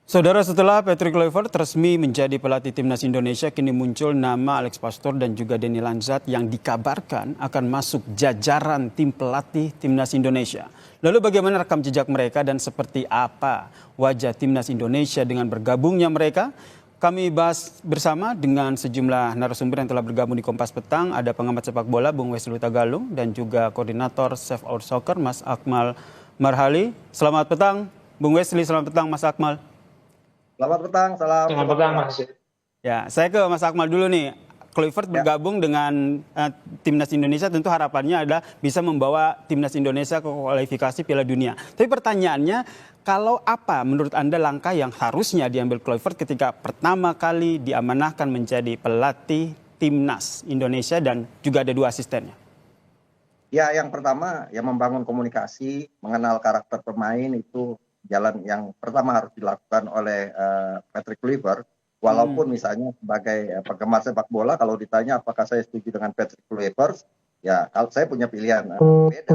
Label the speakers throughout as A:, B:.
A: Saudara, setelah Patrick Kluivert resmi menjadi pelatih timnas Indonesia, kini muncul nama Alex Pastoor dan juga Denny Lanzat yang dikabarkan akan masuk jajaran tim pelatih timnas Indonesia. Lalu bagaimana rekam jejak mereka dan seperti apa wajah timnas Indonesia dengan bergabungnya mereka? Kami bahas bersama dengan sejumlah narasumber yang telah bergabung di Kompas Petang. Ada pengamat sepak bola Bung Wesley Hutagalung dan juga koordinator Save Our Soccer Mas Akmal Marhali. Selamat petang Bung Wesley, selamat petang Mas Akmal.
B: Selamat petang, salam
C: Selamat
B: sepak
C: petang,
B: bola.
C: Mas.
A: Ya, saya ke Mas Akmal dulu nih. Kluivert bergabung dengan timnas Indonesia, tentu harapannya adalah bisa membawa timnas Indonesia ke kualifikasi Piala Dunia. Tapi pertanyaannya, kalau apa menurut Anda langkah yang harusnya diambil Kluivert ketika pertama kali diamanahkan menjadi pelatih timnas Indonesia dan juga ada 2 asistennya?
B: Ya, yang pertama ya membangun komunikasi, mengenal karakter pemain itu jalan yang pertama harus dilakukan oleh Patrick Kluivert. Walaupun misalnya sebagai penggemar sepak bola, kalau ditanya apakah saya setuju dengan Patrick Kluivert, ya kalau saya punya pilihan beda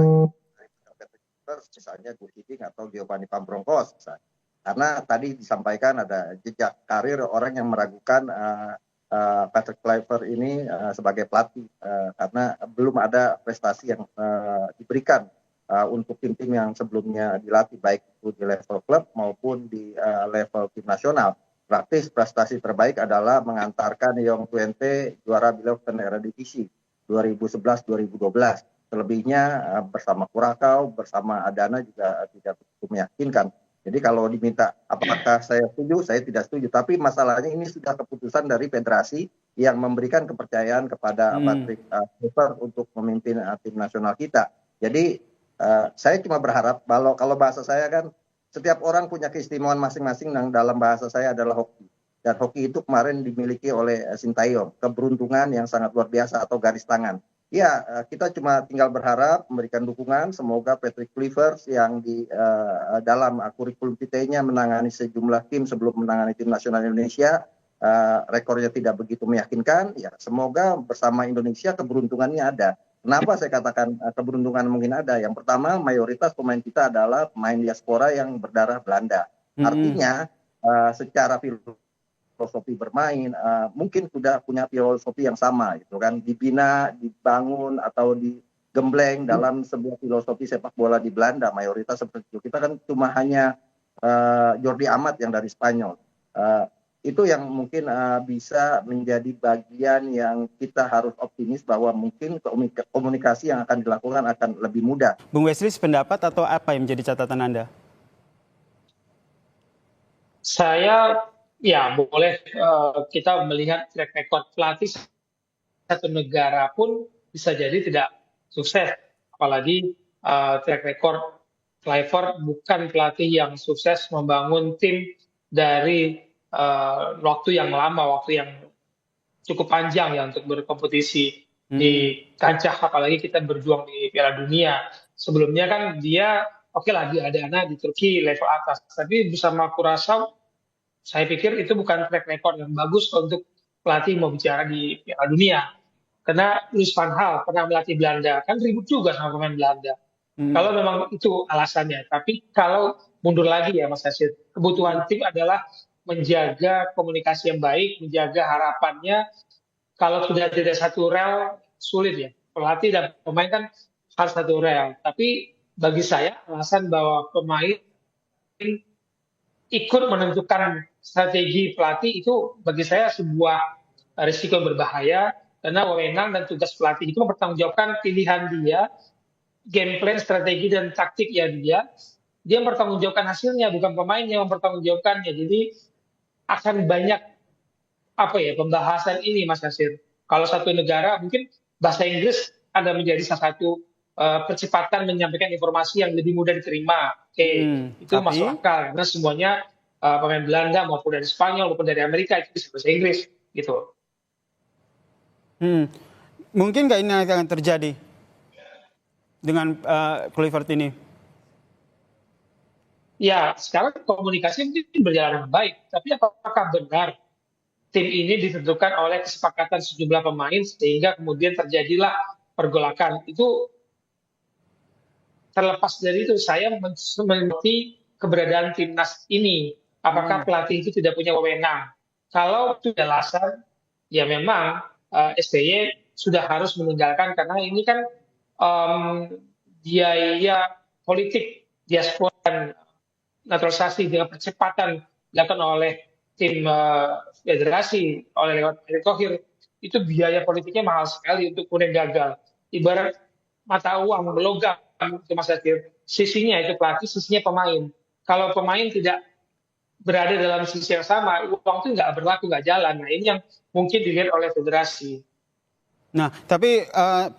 B: dari Patrick Kluivert, misalnya Gus Hiddink atau Giovanni Pambrongkos misalnya. Karena tadi disampaikan ada jejak karir orang yang meragukan Patrick Kluivert ini sebagai pelatih karena belum ada prestasi yang diberikan untuk tim-tim yang sebelumnya dilatih, baik itu di level klub maupun di level tim nasional. Praktis prestasi terbaik adalah mengantarkan Young Twente juara Bilautan Eredivisie 2011-2012. Selebihnya bersama Kurakau, bersama Adana juga tidak begitu meyakinkan. Jadi kalau diminta apakah saya setuju, saya tidak setuju. Tapi masalahnya ini sudah keputusan dari federasi yang memberikan kepercayaan kepada Patrick Kluivert untuk memimpin tim nasional kita. Jadi saya cuma berharap kalau bahasa saya kan setiap orang punya keistimewaan masing-masing yang dalam bahasa saya adalah hoki. Dan hoki itu kemarin dimiliki oleh Sintayong, keberuntungan yang sangat luar biasa atau garis tangan. Ya, kita cuma tinggal berharap memberikan dukungan. Semoga Patrick Kluivert yang di dalam kurikulum vitae-nya menangani sejumlah tim sebelum menangani tim nasional Indonesia, rekornya tidak begitu meyakinkan. Ya, semoga bersama Indonesia keberuntungannya ada. Kenapa saya katakan keberuntungan mungkin ada? Yang pertama, mayoritas pemain kita adalah pemain diaspora yang berdarah Belanda. Artinya secara filosofi bermain mungkin sudah punya filosofi yang sama, gitu kan, dibina, dibangun atau digembleng dalam sebuah filosofi sepak bola di Belanda. Mayoritas seperti itu. Kita kan cuma hanya Jordi Amat yang dari Spanyol. Itu yang mungkin bisa menjadi bagian yang kita harus optimis bahwa mungkin komunikasi yang akan dilakukan akan lebih mudah.
A: Bung Wesley, sependapat atau apa yang menjadi catatan Anda?
C: Saya ya boleh kita melihat track record pelatih satu negara pun bisa jadi tidak sukses. Apalagi track record Kluivert bukan pelatih yang sukses membangun tim dari waktu yang lama, waktu yang cukup panjang ya untuk berkompetisi di kancah, apalagi kita berjuang di Piala Dunia. Sebelumnya kan dia oke lah di Adana di Turki level atas, tapi bersama Curaçao saya pikir itu bukan track record yang bagus untuk pelatih mau bicara di Piala Dunia. Karena Louis van Gaal pernah melatih Belanda, kan ribut juga sama pemain Belanda. Kalau memang itu alasannya. Tapi kalau mundur lagi ya Mas Hasid, kebutuhan tim adalah menjaga komunikasi yang baik, menjaga harapannya. Kalau sudah tidak satu rel, sulit ya. Pelatih dan pemain kan harus satu rel. Tapi bagi saya, alasan bahwa pemain ikut menentukan strategi pelatih itu bagi saya sebuah risiko yang berbahaya. Karena wewenang dan tugas pelatih itu mempertanggungjawabkan pilihan dia, game plan, strategi, dan taktik ya dia mempertanggungjawabkan hasilnya, bukan pemain yang mempertanggungjawabkannya. Jadi akan banyak pembahasan ini, Mas Nasir. Kalau satu negara mungkin bahasa Inggris ada menjadi salah satu percepatan menyampaikan informasi yang lebih mudah diterima. Itu masuk akal karena semuanya pemain Belanda maupun dari Spanyol maupun dari Amerika itu bisa bahasa Inggris gitu.
A: Mungkin nggak ini akan terjadi dengan Kluivert ini?
C: Ya, sekarang komunikasi mungkin berjalan dengan baik. Tapi apakah benar tim ini ditentukan oleh kesepakatan sejumlah pemain sehingga kemudian terjadilah pergolakan? Itu terlepas dari itu, saya mengerti keberadaan timnas ini. Apakah pelatih itu tidak punya wewenang? Kalau itu alasan, ya memang SBY sudah harus meninggalkan karena ini kan em, biaya politik diaspora dan naturalisasi dengan percepatan dilakukan oleh tim federasi oleh lewat Erick Thohir, itu biaya politiknya mahal sekali untuk kemudian gagal. Ibarat mata uang logam itu Mas Zatir, sisinya itu pelatih, sisinya pemain. Kalau pemain tidak berada dalam sisi yang sama, uang itu nggak berlaku, nggak jalan. Nah ini yang mungkin dilihat oleh federasi.
A: Nah, tapi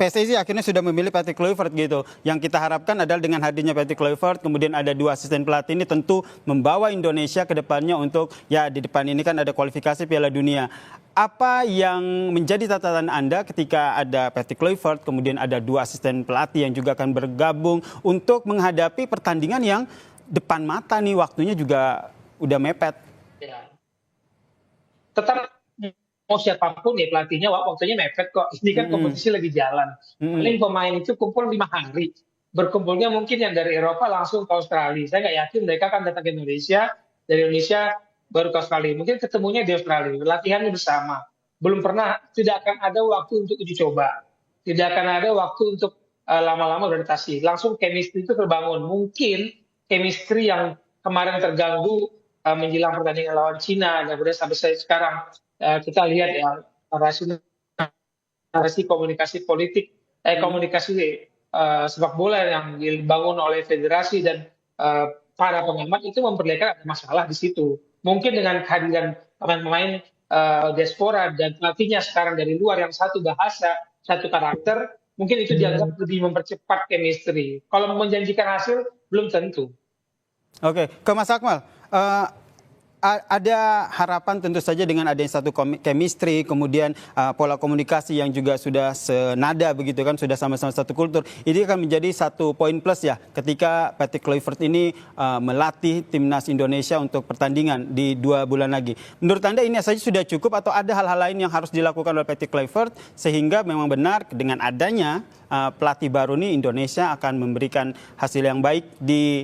A: PSSI akhirnya sudah memilih Patrick Kluivert gitu. Yang kita harapkan adalah dengan hadirnya Patrick Kluivert, kemudian ada 2 asisten pelatih ini tentu membawa Indonesia ke depannya untuk, ya di depan ini kan ada kualifikasi Piala Dunia. Apa yang menjadi catatan Anda ketika ada Patrick Kluivert, kemudian ada 2 asisten pelatih yang juga akan bergabung untuk menghadapi pertandingan yang depan mata nih, waktunya juga udah mepet.
C: Ya. Tetap mau siapapun ya pelatihnya waktunya mepet kok. Ini kan kompetisi lagi jalan. Paling pemain itu kumpul 5 hari. Berkumpulnya mungkin yang dari Eropa langsung ke Australia. Saya nggak yakin mereka akan datang ke Indonesia. Dari Indonesia baru ke Australia. Mungkin ketemunya di Australia. Latihannya bersama. Belum pernah, tidak akan ada waktu untuk uji coba. Tidak akan ada waktu untuk lama-lama beradaptasi. Langsung chemistry itu terbangun. Mungkin chemistry yang kemarin terganggu menjelang pertandingan lawan Cina dan kemudian sampai sekarang kita lihat ya narasi komunikasi politik, komunikasi sepak bola yang dibangun oleh federasi dan para pengamat itu memperlihatkan ada masalah di situ. Mungkin dengan kehadiran pemain-pemain diaspora dan pelatihnya sekarang dari luar yang satu bahasa, satu karakter, mungkin itu dianggap lebih mempercepat chemistry. Kalau menjanjikan hasil belum tentu.
A: Oke, ke Mas Akmal. Ada harapan tentu saja dengan adanya satu chemistry, kemudian pola komunikasi yang juga sudah senada begitu kan, sudah sama-sama satu kultur. Ini akan menjadi satu poin plus ya ketika Patrick Kluivert ini melatih timnas Indonesia untuk pertandingan di 2 bulan lagi. Menurut Anda ini saja sudah cukup atau ada hal-hal lain yang harus dilakukan oleh Patrick Kluivert sehingga memang benar dengan adanya pelatih baru ini Indonesia akan memberikan hasil yang baik di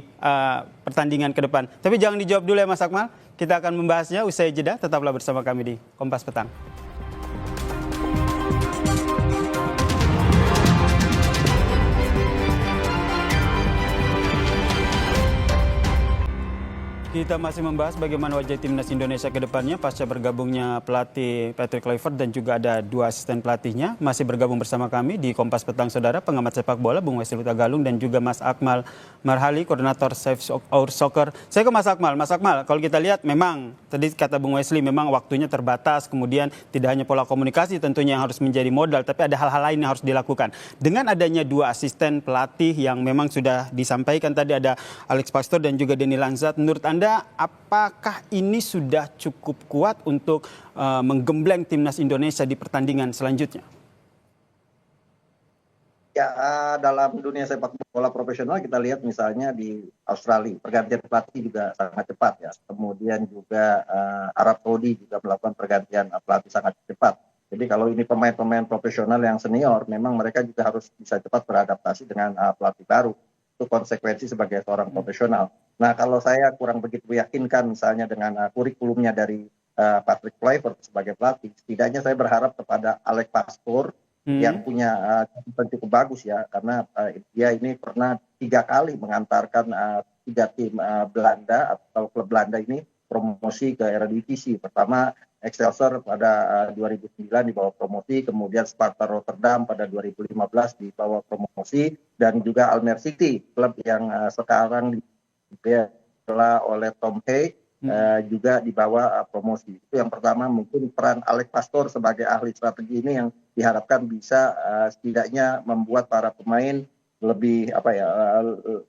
A: pertandingan ke depan. Tapi jangan dijawab dulu ya Mas Akmal. Kita akan membahasnya usai jeda. Tetaplah bersama kami di Kompas Petang. Kita masih membahas bagaimana wajah timnas Indonesia ke depannya pasca bergabungnya pelatih Patrick Kluivert dan juga ada 2 asisten pelatihnya. Masih bergabung bersama kami di Kompas Petang Saudara, pengamat sepak bola Bung Wesley Hutagalung dan juga Mas Akmal Marhali, koordinator Save Our Soccer. Saya ke Mas Akmal. Mas Akmal, kalau kita lihat memang tadi kata Bung Wesley memang waktunya terbatas, kemudian tidak hanya pola komunikasi tentunya yang harus menjadi modal, tapi ada hal-hal lain yang harus dilakukan. Dengan adanya 2 asisten pelatih yang memang sudah disampaikan tadi, ada Alex Pastor dan juga Denny Lanzat, menurut Anda apakah ini sudah cukup kuat untuk menggembleng timnas Indonesia di pertandingan selanjutnya?
B: Ya, dalam dunia sepak bola profesional kita lihat misalnya di Australia, pergantian pelatih juga sangat cepat ya. Kemudian juga Arab Saudi juga melakukan pergantian pelatih sangat cepat. Jadi kalau ini pemain-pemain profesional yang senior, memang mereka juga harus bisa cepat beradaptasi dengan pelatih baru. Itu konsekuensi sebagai seorang profesional. Nah, kalau saya kurang begitu meyakinkan misalnya dengan kurikulumnya dari Patrick Kluivert sebagai pelatih, setidaknya saya berharap kepada Alex Pastor yang punya cukup bagus ya, karena dia ini pernah 3 kali mengantarkan 3 tim Belanda atau klub Belanda ini promosi ke Eredivisie. Pertama Excelsior pada 2009 dibawa promosi, kemudian Sparta Rotterdam pada 2015 dibawa promosi, dan juga Almere City, klub yang sekarang dibela oleh Tom Hay, juga dibawa promosi. Itu yang pertama, mungkin peran Alex Pastor sebagai ahli strategi ini yang diharapkan bisa setidaknya membuat para pemain lebih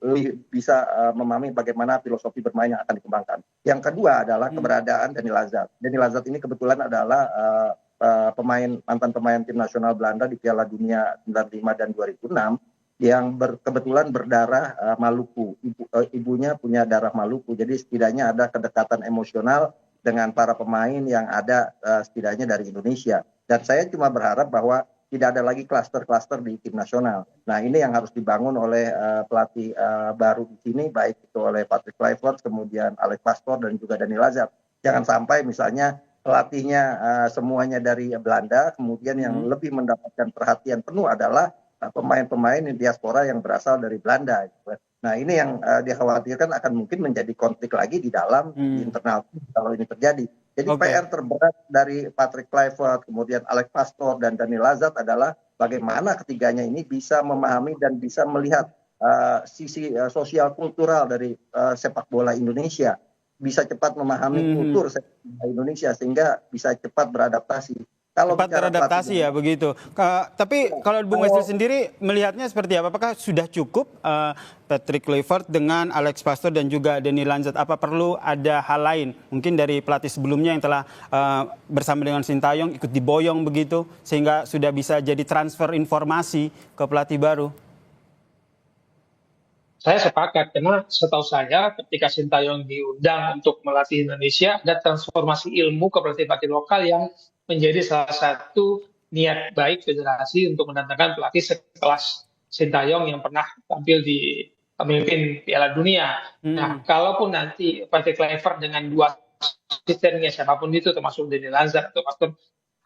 B: lebih bisa memahami bagaimana filosofi bermain yang akan dikembangkan. Yang kedua adalah keberadaan Denny Lanzat. Denny Lanzat ini kebetulan adalah mantan pemain tim nasional Belanda di Piala Dunia 95 dan 2006 yang kebetulan berdarah Maluku. Ibunya punya darah Maluku, jadi setidaknya ada kedekatan emosional dengan para pemain yang ada setidaknya dari Indonesia. Dan saya cuma berharap bahwa tidak ada lagi klaster-klaster di tim nasional. Nah ini yang harus dibangun oleh pelatih baru di sini, baik itu oleh Patrick Kluivert, kemudian Alex Pastoor dan juga Dani Lazard. Jangan sampai misalnya pelatihnya semuanya dari Belanda, kemudian yang lebih mendapatkan perhatian penuh adalah pemain-pemain diaspora yang berasal dari Belanda. Gitu. Nah ini yang dikhawatirkan akan mungkin menjadi konflik lagi di dalam di internal kalau ini terjadi. Jadi PR terberat dari Patrick Kluivert, kemudian Alex Pastoor dan Dani Lazard adalah bagaimana ketiganya ini bisa memahami dan bisa melihat sisi sosial kultural dari sepak bola Indonesia, bisa cepat memahami kultur sepak bola Indonesia sehingga bisa cepat beradaptasi. Kalau
A: cepat beradaptasi ya begitu. Tapi kalau Bung Wesley sendiri melihatnya seperti apa? Apakah sudah cukup Patrick Kluivert dengan Alex Pastoor dan juga Dani Lazard? Apa perlu ada hal lain? Mungkin dari pelatih sebelumnya yang telah bersama dengan Sintayong ikut diboyong begitu sehingga sudah bisa jadi transfer informasi ke pelatih baru.
C: Saya sepakat karena setahu saya ketika Sintayong diundang untuk melatih Indonesia ada transformasi ilmu ke pelatih-pelatih lokal yang menjadi salah satu niat baik federasi untuk mendatangkan pelatih sekelas Sintayong yang pernah tampil di pemimpin Piala Dunia. Nah, kalaupun nanti Patrick Kluivert dengan dua asistennya siapapun itu termasuk Dani Lazard atau Pastoor,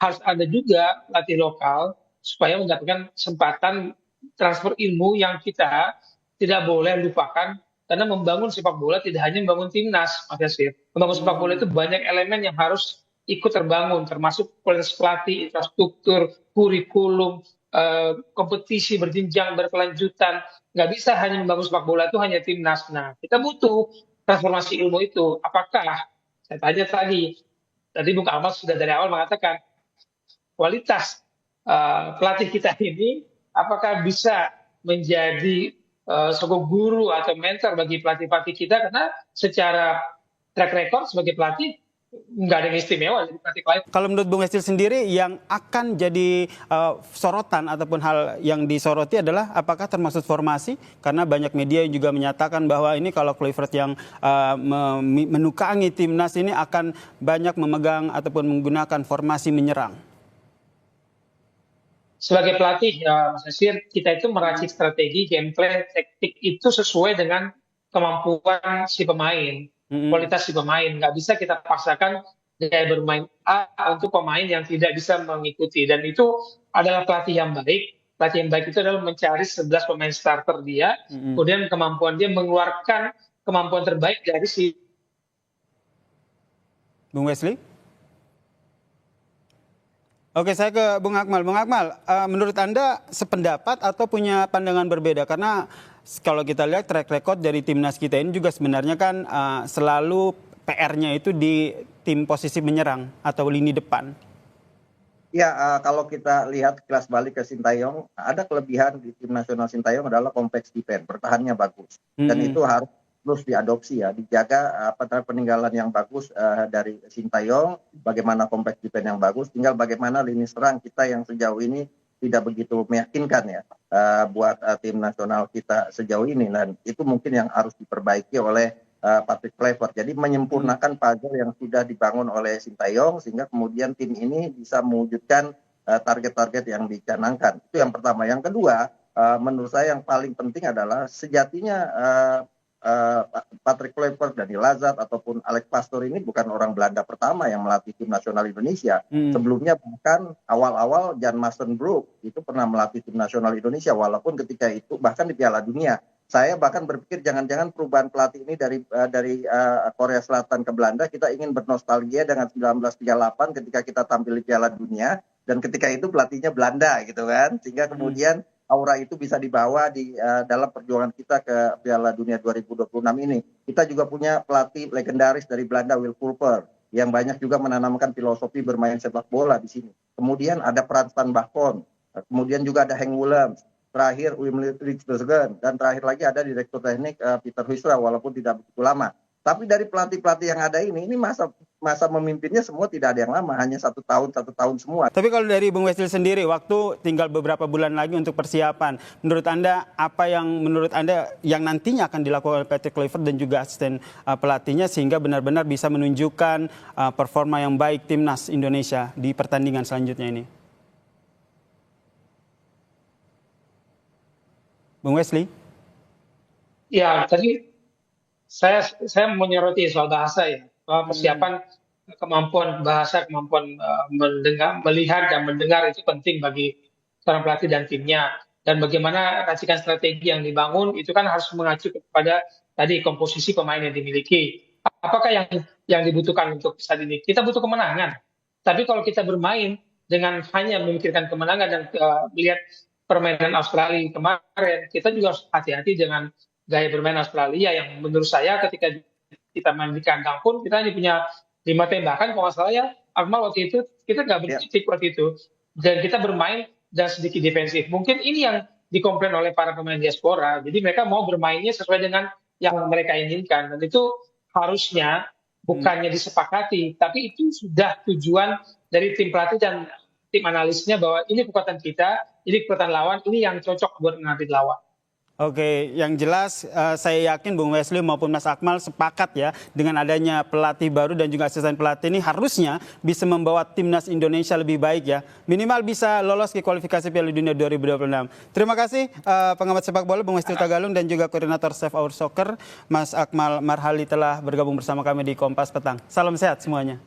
C: harus ada juga pelatih lokal supaya mendapatkan kesempatan transfer ilmu yang kita tidak boleh lupakan karena membangun sepak bola tidak hanya membangun timnas, Mas Yasir. Membangun sepak bola itu banyak elemen yang harus ikut terbangun, termasuk kualitas pelatih, infrastruktur, kurikulum, kompetisi berjenjang, berkelanjutan. Nggak bisa hanya membangun sepak bola itu hanya timnas. Nah, kita butuh transformasi ilmu itu. Apakah, saya tanya tadi Bung Kamal sudah dari awal mengatakan, kualitas pelatih kita ini apakah bisa menjadi sebuah guru atau mentor bagi pelatih-pelatih kita, karena secara track record sebagai pelatih nggak ada yang istimewa jadi pelatih lain.
A: Kalau menurut Bung Estil sendiri yang akan jadi sorotan ataupun hal yang disoroti adalah apakah termasuk formasi? Karena banyak media yang juga menyatakan bahwa ini kalau Kluivert yang menukangi timnas ini akan banyak memegang ataupun menggunakan formasi menyerang.
C: Sebagai pelatih, ya, Mas Nasir, kita itu meracik strategi, gameplay, taktik itu sesuai dengan kemampuan si pemain, kualitas si pemain. Nggak bisa kita paksakan gaya bermain A untuk pemain yang tidak bisa mengikuti. Dan itu adalah pelatih yang baik. Pelatih yang baik itu adalah mencari 11 pemain starter dia, kemudian kemampuan dia mengeluarkan kemampuan terbaik dari si.
A: Bung Wesley? Oke, saya ke Bung Akmal. Bung Akmal, menurut Anda sependapat atau punya pandangan berbeda? Karena kalau kita lihat track record dari timnas kita ini juga sebenarnya kan selalu PR-nya itu di tim posisi menyerang atau lini depan.
B: Ya, kalau kita lihat kelas balik ke Sintayong, ada kelebihan di tim nasional Sintayong adalah kompleks defense, bertahannya bagus. Dan itu harus terus diadopsi ya, dijaga peninggalan yang bagus dari Sintayong, bagaimana kompleks defense yang bagus, tinggal bagaimana lini serang kita yang sejauh ini tidak begitu meyakinkan ya buat tim nasional kita sejauh ini, dan itu mungkin yang harus diperbaiki oleh Patrick Kluivert. Jadi menyempurnakan puzzle yang sudah dibangun oleh Sintayong sehingga kemudian tim ini bisa mewujudkan target-target yang dicanangkan. Itu yang pertama. Yang kedua, menurut saya yang paling penting adalah sejatinya Patrick Kluivert, Dani Lazard ataupun Alex Pastoor ini bukan orang Belanda pertama yang melatih tim nasional Indonesia. Sebelumnya bahkan awal-awal Jan Masenbroek itu pernah melatih tim nasional Indonesia, walaupun ketika itu bahkan di Piala Dunia. Saya bahkan berpikir jangan-jangan perubahan pelatih ini dari Korea Selatan ke Belanda, kita ingin bernostalgia dengan 1938 ketika kita tampil di Piala Dunia dan ketika itu pelatihnya Belanda gitu kan, sehingga kemudian aura itu bisa dibawa di dalam perjuangan kita ke Piala Dunia 2026 ini. Kita juga punya pelatih legendaris dari Belanda, Will Pulper, yang banyak juga menanamkan filosofi bermain sepak bola di sini. Kemudian ada Frans van Basten, kemudian juga ada Henk Willems, terakhir Wim Rijsbergen, dan terakhir lagi ada direktur teknik Peter Huistra, walaupun tidak begitu lama. Tapi dari pelatih-pelatih yang ada ini masa memimpinnya semua tidak ada yang lama, hanya satu tahun semua.
A: Tapi kalau dari Bung Wesley sendiri, waktu tinggal beberapa bulan lagi untuk persiapan. Menurut Anda, apa yang menurut Anda yang nantinya akan dilakukan oleh Patrick Kluivert dan juga asisten pelatihnya sehingga benar-benar bisa menunjukkan performa yang baik timnas Indonesia di pertandingan selanjutnya ini? Bung Wesley.
C: Ya, tadi saya menyoroti soal bahasa ya, bahwa persiapan kemampuan bahasa, kemampuan mendengar, melihat dan mendengar itu penting bagi seorang pelatih dan timnya. Dan bagaimana racikan strategi yang dibangun itu kan harus mengacu kepada tadi komposisi pemain yang dimiliki. Apakah yang dibutuhkan untuk saat ini? Kita butuh kemenangan. Tapi kalau kita bermain dengan hanya memikirkan kemenangan dan melihat permainan Australia kemarin, kita juga harus hati-hati dengan gaya bermain Australia yang menurut saya ketika kita main di kandang pun kita hanya punya 5 tembakan. Kalau nggak salah ya, Akmal waktu itu kita nggak bertitik waktu itu. Dan kita bermain dan sedikit defensif. Mungkin ini yang dikomplain oleh para pemain diaspora. Jadi mereka mau bermainnya sesuai dengan yang mereka inginkan. Dan itu harusnya bukannya disepakati, tapi itu sudah tujuan dari tim pelatih dan tim analisnya bahwa ini kekuatan kita, ini kekuatan lawan, ini yang cocok buat menghadapi lawan.
A: Oke, yang jelas saya yakin Bung Wesley maupun Mas Akmal sepakat ya dengan adanya pelatih baru dan juga asisten pelatih ini harusnya bisa membawa timnas Indonesia lebih baik ya. Minimal bisa lolos ke kualifikasi Piala Dunia 2026. Terima kasih pengamat sepak bola Bung Wesley Tagalung dan juga koordinator Save Our Soccer Mas Akmal Marhali telah bergabung bersama kami di Kompas Petang. Salam sehat semuanya.